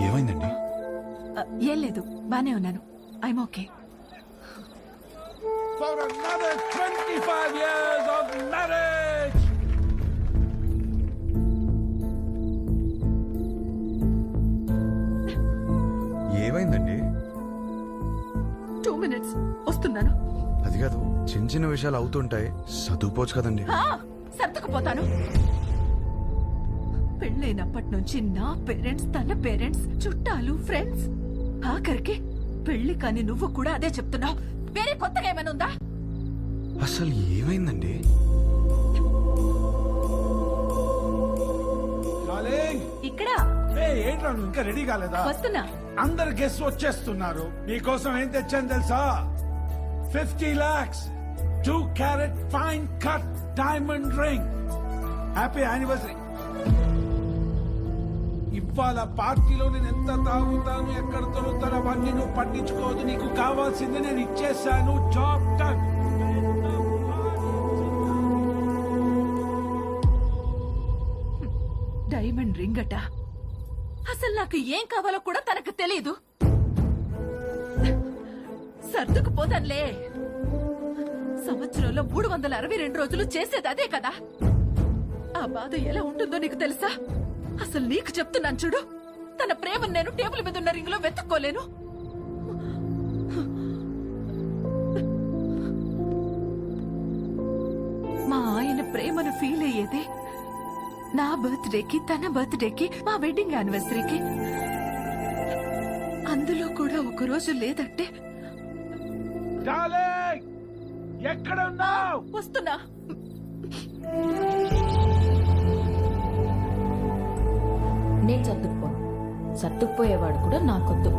ఏమైందండి? ఏం లేదు, బానే ఉన్నాను. I'm okay. For another 25 years of marriage! ఏమైందండి? 2 minutes వస్తున్నాను. అది కాదు, చిన్న చిన్న విషయాలు అవుతుంటాయి, చదువుకోవచ్చు కదండి. సర్దుకుపోతాను. పెళ్ళైనప్పటి నుంచి నా పేరెంట్స్, తన పేరెంట్స్, చుట్టాలు, ఫ్రెండ్స్, ఆఖరికి పెళ్లి కాని నువ్వు కూడా అదే చెప్తున్నావు. వేరే కొత్తగా ఏమైనా ఉందా? అసలు ఏమైందండి? డార్లింగ్, ఇక్కడ ఏంట్రా నువ్వు ఇంకా రెడీ కాలేదా? వస్తున్నా. అందరు గెస్ట్ వచ్చేస్తున్నారు. నీకోసం ఏం తెచ్చాను తెలుసా? 50 lakhs 2 carat fine cut diamond ring. Happy anniversary. ఇవాళ పార్టీలో నేను ఎంత తాగుతాను, ఎక్కడ దొరుకుతాను అవన్నీ నువ్వు పట్టించుకోవద్దు. నీకు కావాల్సింది నేను ఇచ్చేసాను. Job done. డైమండ్ రింగ్ అట. అసలు నాకు ఏం కావాలో కూడా తనకు తెలియదు. సర్దుకుపోతానులే. సంవత్సరంలో 362 రోజులు చేసేది అదే కదా. ఆ బాధ ఎలా ఉంటుందో నీకు తెలుసా? అసలు నీకు చెప్తున్నాను చూడు, తన ప్రేమను నేను టేబుల్ మీద ఉన్న రింగ్ లో వెతుక్కోలేను. మా ఆయన ప్రేమను ఫీల్ అయ్యేది నా బర్త్డేకి, తన బర్త్డేకి, మా వెడ్డింగ్ యానివర్సరీకి. అందులో కూడా ఒక రోజు లేదంటే డార్లింగ్, ఎక్కడ ఉన్నావు? వస్తున్నా. నేను సర్దుకుపోను. సర్దుకుపోయేవాడు కూడా నాకొద్దు.